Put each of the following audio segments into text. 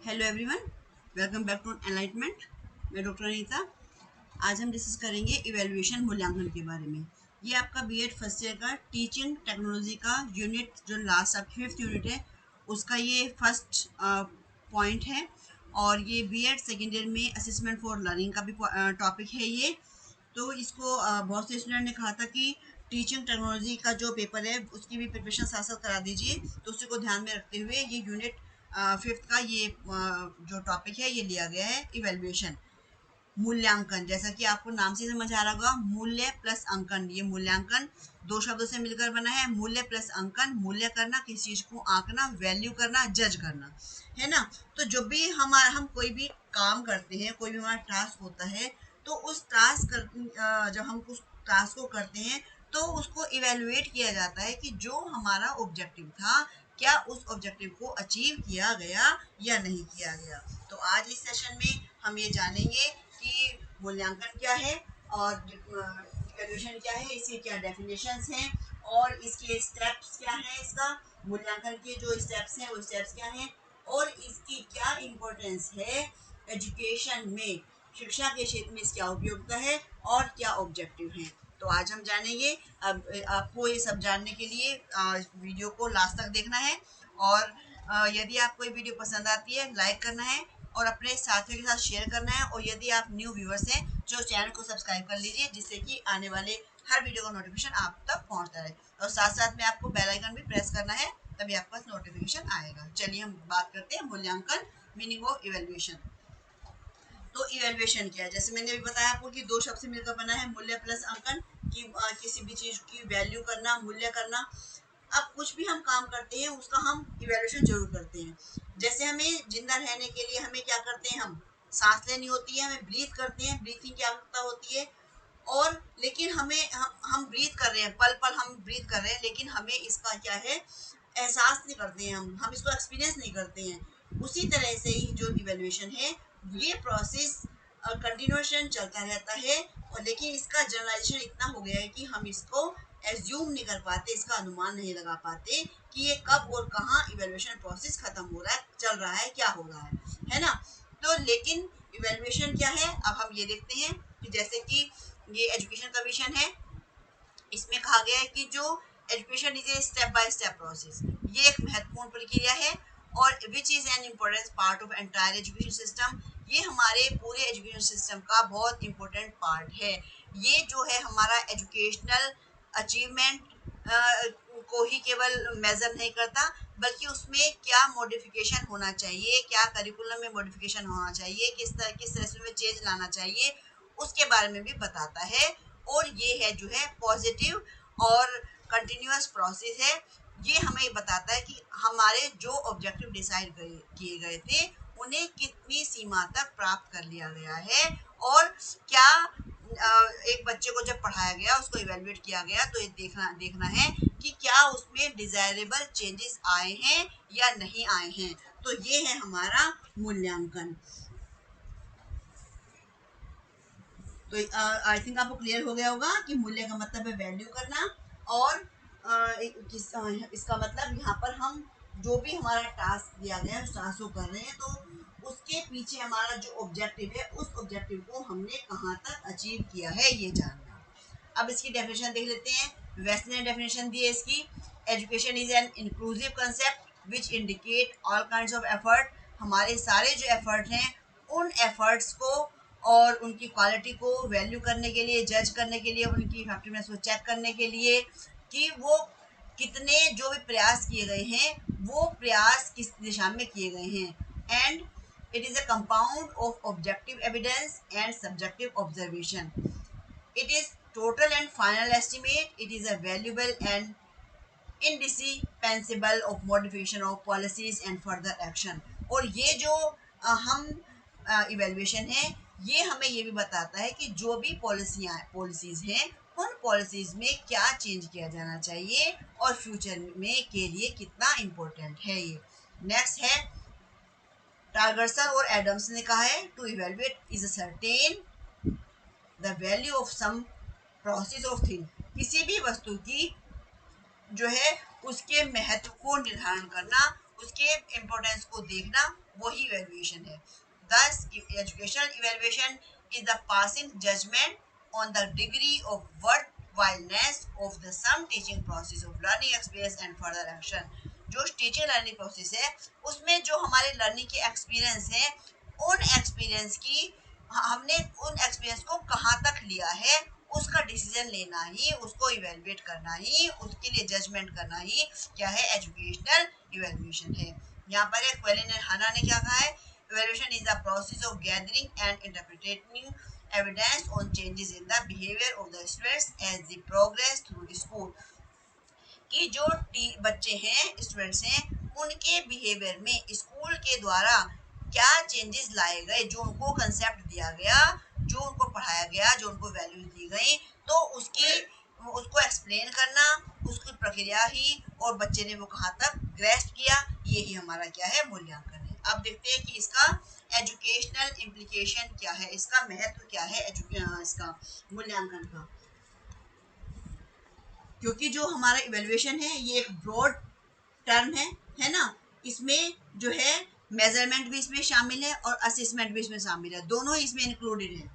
Hello everyone, welcome back to enlightenment. मैं doctor Anita. आज हम डिस्कस करेंगे इवैल्यूएशन मूल्यांकन के बारे में। ये आपका बीएड फर्स्ट ईयर का टीचिंग टेक्नोलॉजी का यूनिट जो लास्ट आपकी फिफ्थ यूनिट है उसका ये फर्स्ट पॉइंट है। और ये बीएड सेकेंड ईयर में असेसमेंट फॉर लर्निंग का भी टॉपिक है ये। तो इसको बहुत से स्टूडेंट ने कहा था कि टीचिंग टेक्नोलॉजी का जो पेपर है उसकी भी प्रिपरेशन साथ साथ करा दीजिए। तो उसी को ध्यान में रखते हुए ये यूनिट फिफ्थ का ये जो टॉपिक है ये लिया गया है इवेल्युएशन, मूल्यांकन। जैसा कि आपको नाम से समझ आ रहा होगा, मूल्य प्लस अंकन। ये मूल्यांकन दो शब्दों से मिलकर बना है। मूल्य प्लस अंकन, मूल्य करना, किसी चीज को आंकना, वैल्यू करना, जज करना, है ना। तो जब भी हम कोई भी काम करते हैं, कोई भी हमारा टास्क होता है, तो उस जब हम उस टास्क को करते हैं तो उसको इवेलुएट किया जाता है कि जो हमारा ऑब्जेक्टिव था, क्या उस ऑब्जेक्टिव को अचीव किया गया या नहीं किया गया। तो आज इस सेशन में हम ये जानेंगे कि मूल्यांकन क्या है और इवैल्यूएशन क्या है, इसकी क्या डेफिनेशंस हैं और इसके स्टेप्स क्या हैं। इसका मूल्यांकन के जो स्टेप्स हैं वो स्टेप्स क्या हैं और इसकी क्या इम्पोर्टेंस है एजुकेशन में, शिक्षा के क्षेत्र में इसकी क्या उपयोगिता है और क्या ऑब्जेक्टिव हैं। तो आज हम जानेंगे। अब आपको ये सब जानने के लिए वीडियो को लास्ट तक देखना है। और यदि आपको ये वीडियो पसंद आती है, लाइक करना है और अपने साथियों के साथ शेयर करना है। और यदि आप न्यू व्यूअर्स हैं, जो चैनल को सब्सक्राइब कर लीजिए, जिससे कि आने वाले हर वीडियो का नोटिफिकेशन आप तक पहुंचता रहे। और साथ साथ में आपको बेल आइकन भी प्रेस करना है, तभी आपके पास नोटिफिकेशन आएगा। चलिए हम बात करते हैं मूल्यांकन, मीनिंग ऑफ इवेल्युएशन। तो इवेल्युएशन क्या है, जैसे मैंने अभी बताया आपको कि दो शब्द से मिलकर बना है, मूल्य प्लस अंकन। कि किसी भी चीज की वैल्यू करना, मूल्य करना। अब कुछ भी हम काम करते हैं उसका हम इवेल्युएशन जरूर करते हैं। जैसे हमें जिंदा रहने के लिए हमें क्या करते हैं, हम सांस लेनी होती है, हमें ब्रीथ करते हैं, ब्रीथिंग की आवश्यकता होती है। और लेकिन हम ब्रीथ कर रहे हैं, पल पल हम ब्रीथ कर रहे हैं, लेकिन हमें इसका क्या है, एहसास नहीं करते हैं, हम इसको एक्सपीरियंस नहीं करते हैं। उसी तरह से ही जो इवेल्युएशन है, ये प्रोसेस कंटिन्यूएशन चलता रहता है। और लेकिन इसका जनरलाइजेशन इतना हो गया है कि हम इसको एज्यूम नहीं कर पाते, इसका अनुमान नहीं लगा पाते कि ये कब और कहाँ इवेल्युएशन प्रोसेस खत्म हो रहा है, चल रहा है, क्या हो रहा है ना। तो लेकिन इवेल्युएशन क्या है, अब हम ये देखते हैं कि जैसे कि ये एजुकेशन का विषय है, इसमें कहा गया है कि जो education is a step by step process, ये एक महत्वपूर्ण प्रक्रिया है और which is an important part of entire education system. ये हमारे पूरे एजुकेशन सिस्टम का बहुत इंपॉर्टेंट पार्ट है। ये जो है हमारा एजुकेशनल अचीवमेंट को ही केवल मेजर नहीं करता, बल्कि उसमें क्या मॉडिफिकेशन होना चाहिए, क्या करिकुलम में मॉडिफिकेशन होना चाहिए, किस तरह से में चेंज लाना चाहिए, उसके बारे में भी बताता है। और ये है जो है पॉजिटिव और कंटिन्यूअस प्रोसेस है। ये हमें बताता है कि हमारे जो ऑब्जेक्टिव डिसाइड किए गए थे उन्हें कितनी सीमा तक प्राप्त कर लिया गया है। और क्या एक बच्चे को जब पढ़ाया गया, उसको इवेलुएट किया गया, तो ये देखना देखना है कि क्या उसमें डिजायरेबल चेंजेस आए हैं या नहीं आए हैं। तो ये है हमारा मूल्यांकन। तो आई थिंक आपको क्लियर हो गया होगा कि मूल्य का मतलब है वैल्यू करना। और इसका मतलब यहाँ पर हम जो भी हमारा टास्क दिया गया है, उस टास्क को कर रहे हैं, तो उसके पीछे हमारा जो ऑब्जेक्टिव है, उस ऑब्जेक्टिव को हमने कहाँ तक अचीव किया है, ये जानना। अब इसकी डेफिनेशन देख लेते हैं। वेस्ट ने डेफिनेशन दी है इसकी। Education is an inclusive concept which indicate all kinds of effort. हमारे सारे जो एफर्ट हैं, उन एफर्ट्स को और उनकी क्वालिटी को वैल्यू करने के लिए, जज करने के लिए, उनकी इफेक्टिवनेस को चेक करने के लिए कि वो कितने जो भी प्रयास किए गए हैं वो प्रयास किस दिशा में किए गए हैं। And it is a compound of objective evidence and subjective observation. It is total and final estimate. It is a valuable and indispensable of modification of policies and further action. और ये जो हम इवेल्युएशन है, ये हमें ये भी बताता है कि जो भी पॉलिसीज हैं, उन पॉलिसीज में क्या चेंज किया जाना चाहिए और फ्यूचर में के लिए कितना इम्पोर्टेंट है ये। नेक्स्ट है, टारगर्सन और एडम्स ने कहा है, to evaluate is a certain the value of some process of thing. किसी भी वस्तु की जो है उसके महत्व को निर्धारण करना, उसके इम्पोर्टेंस को देखना, वही इवेल्युएशन है। Thus, educational evaluation is the passing judgment on the degree of worthwhileness of the some teaching process of learning experience and further action। जो टीचिंग लर्निंग प्रोसेस है उसमें जो हमारे लर्निंग के एक्सपीरियंस हैं, उन एक्सपीरियंस की हमने उन एक्सपीरियंस को कहाँ तक लिया है, उसका डिसीजन लेना ही, उसको इवेलुएट करना ही, उसके लिए जजमेंट करना ही क्या है, एजुकेशनल इवेल्युएशन है। यहाँ पर एक क्वेलिन एंड हाना ने क्या कहा है, evaluation is the process of gathering and interpreting evidence on changes in the behavior of the students as they progress through the school। कि जो बच्चे हैं, स्टूडेंट्स हैं, उनके बिहेवियर में स्कूल के द्वारा क्या चेंजेस लाए गए, जो उनको कंसेप्ट दिया गया, जो उनको पढ़ाया गया, जो उनको वैल्यूज दी गई, तो उसको एक्सप्लेन करना, उसकी प्रक्रिया ही, और बच्चे ने वो कहाँ तक ग्रेस्प किया, यही हमारा क्या है, मूल्यांकन है। अब देखते हैं कि इसका एजुकेशनल इम्प्लीकेशन क्या है, इसका महत्व क्या है इसका मूल्यांकन का। क्योंकि जो हमारा इवेल्युएशन है ये एक ब्रॉड टर्म है ना, इसमें जो है मेजरमेंट भी इसमें शामिल है और असेसमेंट भी इसमें शामिल है, दोनों ही इसमें इंक्लूडेड है।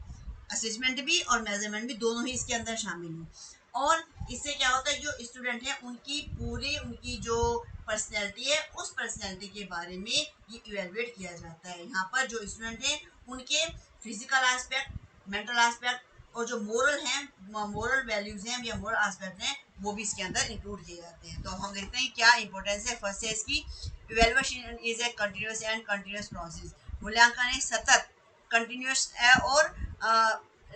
असेसमेंट भी और मेजरमेंट भी दोनों ही इसके अंदर शामिल है। और इससे क्या होता है, जो स्टूडेंट है उनकी पूरी उनकी जो पर्सनैलिटी है, उस पर्सनैलिटी के बारे में ये इवेलुएट किया जाता है। यहाँ पर जो स्टूडेंट है उनके फिजिकल एस्पेक्ट, मेंटल एस्पेक्ट, और जो मोरल हैं, मोरल वैल्यूज हैं या मोरल एस्पेक्ट हैं, वो भी इसके अंदर इंक्लूड किए जाते हैं। तो हम देखते हैं क्या इंपॉर्टेंस है। फर्स्ट है इसकी, evaluation is a continuous and continuous process. मूल्यांकन एक सतत, कंटिन्यूअस है और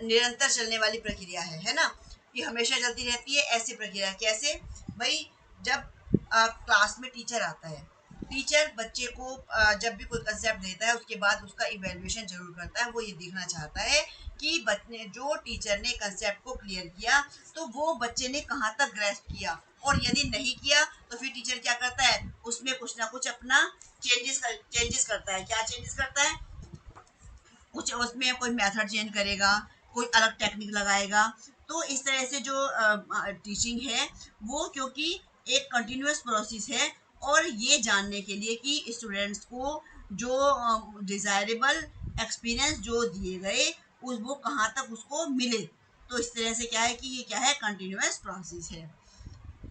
निरंतर चलने वाली प्रक्रिया है ना, ये हमेशा चलती रहती है। ऐसी प्रक्रिया कैसे भाई, जब क्लास में टीचर आता है, टीचर बच्चे को जब भी कोई कंसेप्ट देता है उसके बाद उसका इवेल्युएशन जरूर करता है। वो ये देखना चाहता है कि बच्चे, जो टीचर ने कंसेप्ट को क्लियर किया, तो वो बच्चे ने कहाँ तक ग्रेस्प किया, और यदि नहीं किया तो फिर टीचर क्या करता है, उसमें कुछ ना कुछ अपना चेंजेस करता है। क्या चेंजेस करता है, कुछ उसमें कोई मेथड चेंज करेगा, कोई अलग टेक्निक लगाएगा। तो इस तरह से जो टीचिंग है वो, क्योंकि एक कंटिन्यूअस प्रोसेस है, और ये जानने के लिए कि स्टूडेंट्स को जो डिज़ायरेबल एक्सपीरियंस जो दिए गए उस वो कहाँ तक उसको मिले। तो इस तरह से क्या है कि ये क्या है, कंटिन्यूअस प्रोसेस है।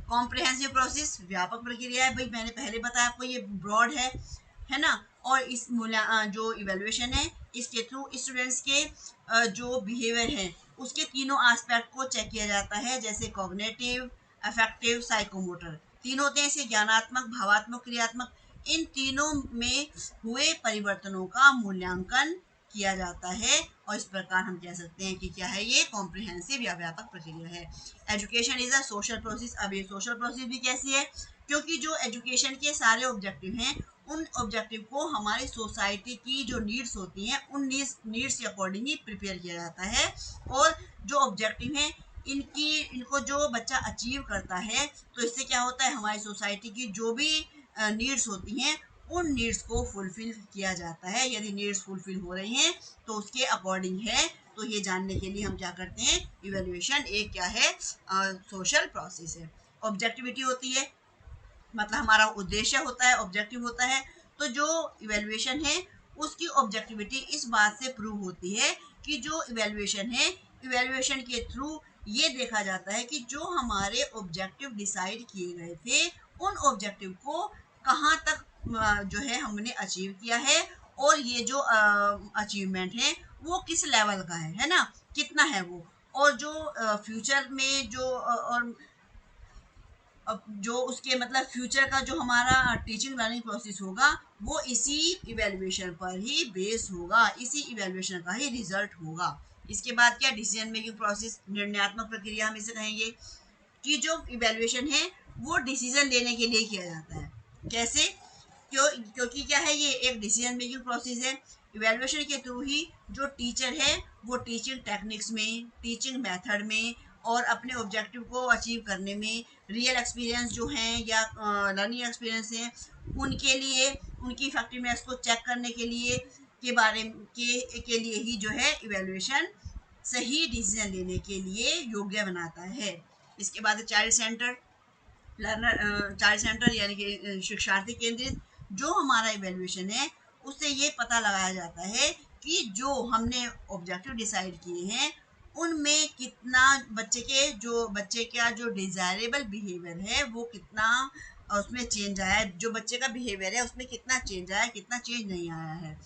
कॉम्प्रिहेंसिव प्रोसेस व्यापक प्रक्रिया है। भाई मैंने पहले बताया आपको ये ब्रॉड है ना। और इस जो इवेल्युएशन है इसके थ्रू स्टूडेंट्स के जो बिहेवियर है उसके तीनों एस्पेक्ट को चेक किया जाता है, जैसे कॉग्निटिव, अफेक्टिव, साइकोमोटर। तीन होते हैं इसे, ज्ञानात्मक, भावात्मक, क्रियात्मक। इन तीनों में हुए परिवर्तनों का मूल्यांकन किया जाता है, और इस प्रकार हम कह सकते हैं कि क्या है, ये कॉम्प्रिहेंसिव या व्यापक प्रक्रिया है। Education is a social process. अब ये सोशल प्रोसेस भी कैसी है, क्योंकि जो एजुकेशन के सारे ऑब्जेक्टिव हैं, उन ऑब्जेक्टिव को हमारी सोसाइटी की जो नीड्स होती हैं उन नीड्स के अकॉर्डिंग ही प्रिपेयर किया जाता है। और जो ऑब्जेक्टिव हैं इनको जो बच्चा अचीव करता है, तो इससे क्या होता है, हमारी सोसाइटी की जो भी नीड्स होती हैं उन नीड्स को फुलफिल किया जाता है। यदि नीड्स फुलफिल हो रही हैं तो उसके अकॉर्डिंग है। तो ये जानने के लिए हम क्या करते हैं, इवेल्युएशन एक क्या है, सोशल प्रोसेस है। ऑब्जेक्टिविटी होती है, मतलब हमारा उद्देश्य होता है, ऑब्जेक्टिव होता है। तो जो इवेल्युएशन है उसकी ऑब्जेक्टिविटी इस बात से प्रूव होती है कि जो इवेल्युएशन है, इवेल्युएशन के थ्रू ये देखा जाता है कि जो हमारे ऑब्जेक्टिव डिसाइड किए गए थे उन ऑब्जेक्टिव को कहाँ तक जो है हमने अचीव किया है, और ये जो अचीवमेंट है वो किस लेवल का है ना, कितना है वो। और जो फ्यूचर में जो और अब जो उसके मतलब फ्यूचर का जो हमारा टीचिंग लर्निंग प्रोसेस होगा वो इसी इवेल्युएशन पर ही बेस होगा, इसी इवेल्युएशन का ही रिजल्ट होगा। इसके बाद क्या, डिसीजन मेकिंग प्रोसेस, निर्णयात्मक प्रक्रिया हम इसे कहेंगे। कि जो इवेल्युएशन है वो डिसीजन लेने के लिए किया जाता है। कैसे, क्योंकि क्या है, ये एक डिसीजन मेकिंग प्रोसेस है। इवेल्युएशन के थ्रू ही जो टीचर है वो टीचिंग टेक्निक्स में, टीचिंग मेथड में, और अपने ऑब्जेक्टिव को अचीव करने में, रियल एक्सपीरियंस जो हैं या लर्निंग एक्सपीरियंस हैं उनके लिए, उनकी इफेक्टिवनेस को चेक करने के लिए के लिए ही जो है इवेल्युएशन सही डिसीजन लेने के लिए योग्य बनाता है। इसके बाद child centre learner, child centre यानी कि शिक्षार्थी केंद्रित। जो हमारा इवेल्युएशन है उससे ये पता लगाया जाता है कि जो हमने ऑब्जेक्टिव डिसाइड किए हैं उनमें कितना बच्चे का जो डिजायरेबल बिहेवियर है वो कितना उसमें चेंज आया है, जो बच्चे का बिहेवियर है उसमें कितना चेंज आया है, कितना चेंज नहीं आया है।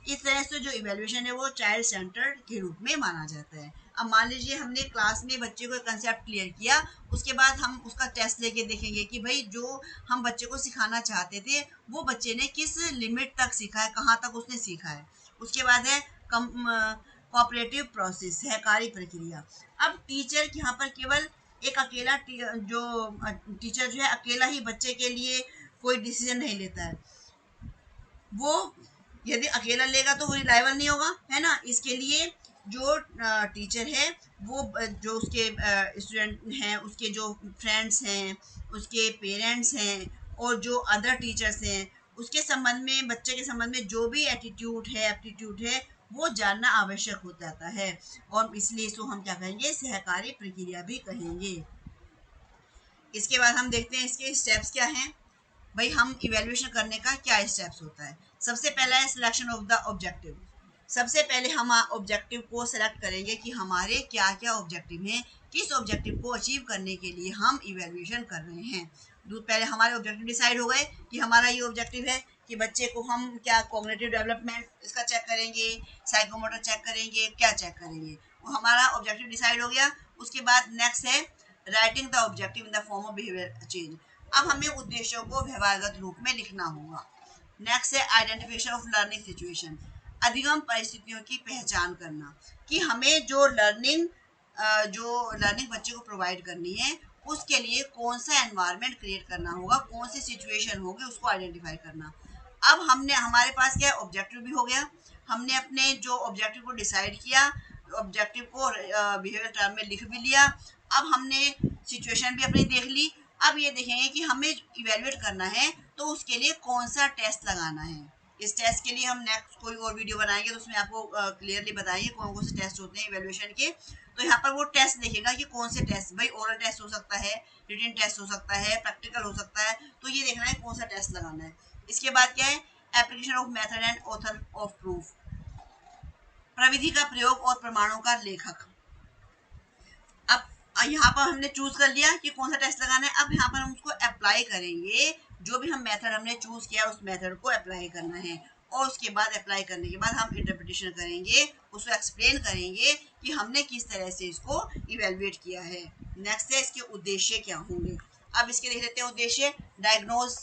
इस तरह से जो इवेल्युएशन है वो चाइल्ड सेंटर्ड के रूप में माना जाता है। अब मान लीजिए हमने क्लास में बच्चे को कंसेप्ट क्लियर किया, उसके बाद हम उसका टेस्ट लेके देखेंगे कि भाई जो हम बच्चे को सिखाना चाहते थे वो बच्चे ने किस लिमिट तक सीखा है, कहाँ तक उसने सीखा है। उसके बाद है कोऑपरेटिव प्रोसेस, सहकारी प्रक्रिया। अब टीचर यहाँ पर केवल एक अकेला जो टीचर जो है अकेला ही बच्चे के लिए कोई डिसीजन नहीं लेता है। वो यदि अकेला लेगा तो वो रिलायबल नहीं होगा, है ना। इसके लिए जो टीचर है वो जो उसके स्टूडेंट हैं, उसके जो फ्रेंड्स हैं, उसके पेरेंट्स हैं और जो अदर टीचर्स हैं, उसके संबंध में, बच्चे के संबंध में जो भी एटीट्यूड है, एप्टीट्यूड है, वो जानना आवश्यक हो जाता है। और इसलिए इसको हम क्या कहेंगे, सहकारी प्रक्रिया भी कहेंगे। इसके बाद हम देखते हैं इसके स्टेप्स क्या हैं। भाई हम इवेल्युएशन करने का क्या स्टेप्स होता है। सबसे पहला है सिलेक्शन ऑफ द ऑब्जेक्टिव। सबसे पहले हम ऑब्जेक्टिव को सेलेक्ट करेंगे कि हमारे क्या क्या ऑब्जेक्टिव हैं, किस ऑब्जेक्टिव को अचीव करने के लिए हम इवेल्युएशन कर रहे हैं। पहले हमारे ऑब्जेक्टिव डिसाइड हो गए कि हमारा ये ऑब्जेक्टिव है कि बच्चे को हम क्या कॉग्निटिव डेवलपमेंट इसका चेक करेंगे, साइकोमोटर चेक करेंगे, क्या चेक करेंगे, वो हमारा ऑब्जेक्टिव डिसाइड हो गया। उसके बाद नेक्स्ट है writing the objective in the form of behaviour change. अब हमें उद्देश्यों को व्यवहारगत रूप में लिखना होगा। नेक्स्ट है आइडेंटिफिकेशन ऑफ लर्निंग सिचुएशन, अधिगम परिस्थितियों की पहचान करना कि हमें जो लर्निंग बच्चे को प्रोवाइड करनी है उसके लिए कौन सा एनवायरनमेंट क्रिएट करना होगा, कौन सी सिचुएशन होगी, उसको आइडेंटिफाई करना। अब हमने हमारे पास क्या है, ऑब्जेक्टिव भी हो गया, हमने अपने जो ऑब्जेक्टिव को डिसाइड किया, ऑब्जेक्टिव को बिहेवियर टर्म में लिख भी लिया। अब हमने सिचुएशन भी अपनी देख ली। अब ये देखेंगे कि हमें इवेल्युएट करना है तो उसके लिए कौन सा टेस्ट लगाना है। इस टेस्ट के लिए हम नेक्स्ट कोई और वीडियो बनाएंगे तो उसमें आपको क्लियरली बताएंगे कौन कौन से टेस्ट होते हैं इवेल्युएशन के। तो यहाँ पर वो टेस्ट देखेगा कि कौन से टेस्ट, भाई ओरल टेस्ट हो सकता है, रिटन टेस्ट हो सकता है, प्रैक्टिकल हो सकता है, तो ये देखना है कौन सा टेस्ट लगाना है। इसके बाद क्या है, application of method and author of proof, प्रविधि का प्रयोग और प्रमाणों का लेखक। अब यहाँ पर हमने चूज कर लिया कि कौन सा टेस्ट लगाना है। अब यहाँ पर हम उसको अप्लाई करेंगे, जो भी हम मेथड हमने चूज किया उस मेथड को अप्लाई करना है। और उसके बाद अप्लाई करने के बाद हम इंटरप्रिटेशन करेंगे, उसको एक्सप्लेन करेंगे कि हमने किस तरह से इसको इवेलुएट किया है। नेक्स्ट है इसके उद्देश्य क्या होंगे। अब इसके देख लेते हैं उद्देश्य। डायग्नोज,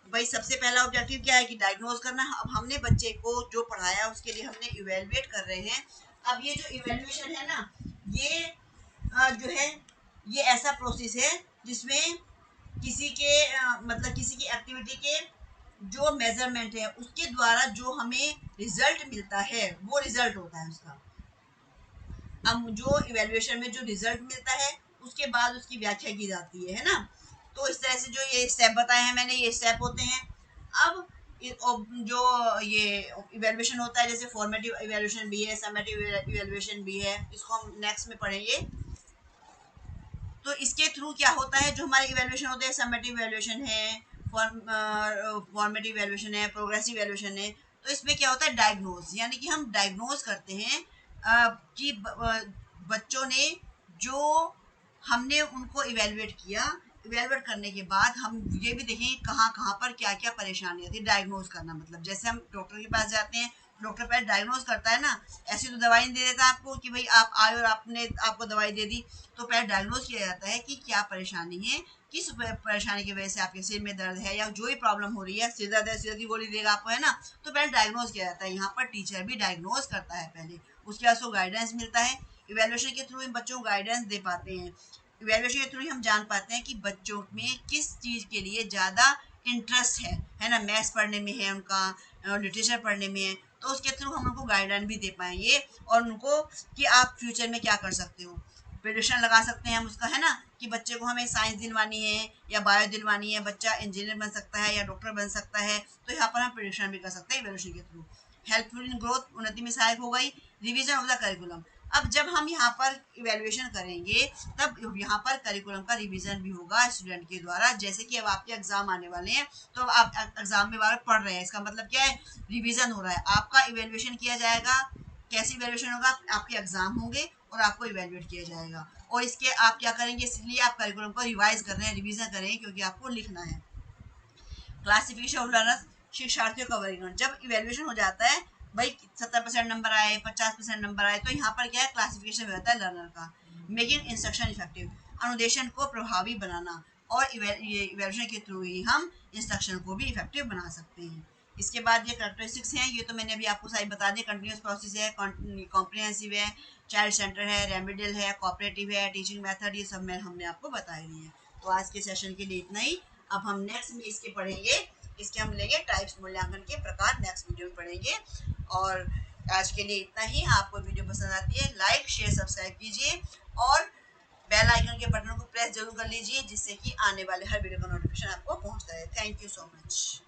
भाई सबसे पहला ऑब्जेक्टिव क्या है कि डायग्नोज करना। अब हमने बच्चे को जो पढ़ाया उसके लिए हमने इवेलुएट कर रहे हैं। अब ये जो इवेल्युएशन है ना, ये जो है ये ऐसा प्रोसेस है जिसमें किसी के मतलब किसी की एक्टिविटी के जो मेजरमेंट है उसके द्वारा जो हमें रिजल्ट मिलता है वो रिजल्ट होता है उसका। अब जो इवेल्युएशन में जो रिजल्ट मिलता है उसके बाद उसकी व्याख्या की जाती है ना। तो इस तरह से जो ये स्टेप बताए हैं मैंने, ये स्टेप होते हैं। अब जो ये इवेल्युएशन होता है, जैसे फॉर्मेटिव इवेल्युएशन भी है, समेटिव इवेल्युएशन भी है, इसको हम नेक्स्ट में पढ़ेंगे। तो इसके थ्रू क्या होता है, जो हमारे इवेल्युएशन होते हैं, समेटिव इवेल्युएशन है, फॉर्मेटिव इवेल्युएशन है, प्रोग्रेसिव इवेल्युएशन है। तो इसमें क्या होता है, डायग्नोज, यानी कि हम डायग्नोज करते हैं कि बच्चों ने जो हमने उनको इवेलुएट किया, इवेलुएट करने के बाद हम ये भी देखेंगे कहाँ कहाँ पर क्या क्या परेशानियाँ थी। डायग्नोज करना मतलब जैसे हम डॉक्टर के पास जाते हैं, डॉक्टर पहले डायग्नोज करता है ना, ऐसी तो दवाई नहीं दे देता आपको कि भाई आप आए और आपने आपको दवाई दे दी। तो पहले डायग्नोज किया जाता है कि क्या परेशानी है, किस परेशानी की वजह से आपके सिर में दर्द है या जो भी प्रॉब्लम हो रही है, सिर दर्द है, सिर की गोली देगा आपको, है ना। तो पहले डायग्नोज किया जाता है। यहाँ पर टीचर भी डायग्नोज करता है पहले, उसके बाद उसको गाइडेंस मिलता है। इवेल्युएशन के थ्रू इन बच्चों को गाइडेंस दे पाते हैं। इवेल्युएशन के थ्रू हम जान पाते हैं कि बच्चों में किस चीज़ के लिए ज़्यादा इंटरेस्ट है ना, मैथ्स पढ़ने में है उनका, लिटरेचर पढ़ने में है। तो उसके थ्रू हम उनको गाइडेंस भी दे पाएंगे और उनको कि आप फ्यूचर में क्या कर सकते हो, प्रेडिक्शन लगा सकते हैं हम उसका, है ना, कि बच्चे को हमें साइंस दिलवानी है या बायो दिलवानी है, बच्चा इंजीनियर बन सकता है या डॉक्टर बन सकता है। तो यहाँ पर हम प्रेडिक्शन भी कर सकते हैं इवेल्युएशन के थ्रू। हेल्पफुल इन ग्रोथ, उन्नति में सहायक हो गई। रिवीजन ऑफ द करिकुलम, अब जब हम यहाँ पर इवेल्युएशन करेंगे तब यहाँ पर करिकुलम का रिवीजन भी होगा स्टूडेंट के द्वारा। जैसे कि अब आपके एग्जाम आने वाले हैं तो अब आप एग्जाम में बार पढ़ रहे हैं, इसका मतलब क्या है, रिवीजन हो रहा है। आपका इवेल्युएशन किया जाएगा। कैसे इवेल्युएशन होगा, आपके एग्जाम होंगे और आपको इवेल्युएट किया जाएगा। और इसके आप क्या करेंगे, इसलिए आप करिकुलम को रिवाइज कर रहे हैं, रिवीजन करेंगे, क्योंकि आपको लिखना है। क्लासिफिकेशन ऑफ लर्नर्स, शिक्षार्थियों का वर्गीकरण। जब इवेल्युएशन हो जाता है, भाई 70% नंबर आए, 50% नंबर आए, तो यहाँ पर क्या है, क्लासिफिकेशन हो जाता है लर्नर का। मेकिंग इंस्ट्रक्शन इफेक्टिव, अनुदेशन को प्रभावी बनाना, और ये इवेल्युएशन के थ्रू ही हम इंस्ट्रक्शन को भी इफेक्टिव बना सकते हैं। इसके बाद ये करेक्टरिस्टिक्स हैं, ये तो मैंने अभी आपको सारी बता दी। कंटिन्यूस प्रोसेस है, कॉम्प्रिहेंसिव है, चाइल्ड सेंटर है, रेमेडियल है, कोऑपरेटिव है, टीचिंग मेथड, ये सब मैं हमने आपको बताई दी है। तो आज के सेशन के लिए इतना ही। अब हम नेक्स्ट में इसके पढ़ेंगे, इसके हम लेंगे टाइप्स, मूल्यांकन के प्रकार, नेक्स्ट वीडियो में पढ़ेंगे। और आज के लिए इतना ही। आपको वीडियो पसंद आती है, लाइक शेयर सब्सक्राइब कीजिए और बेल आइकन के बटन को प्रेस जरूर कर लीजिए, जिससे कि आने वाले हर वीडियो का नोटिफिकेशन आपको पहुंचता है। Thank you so much.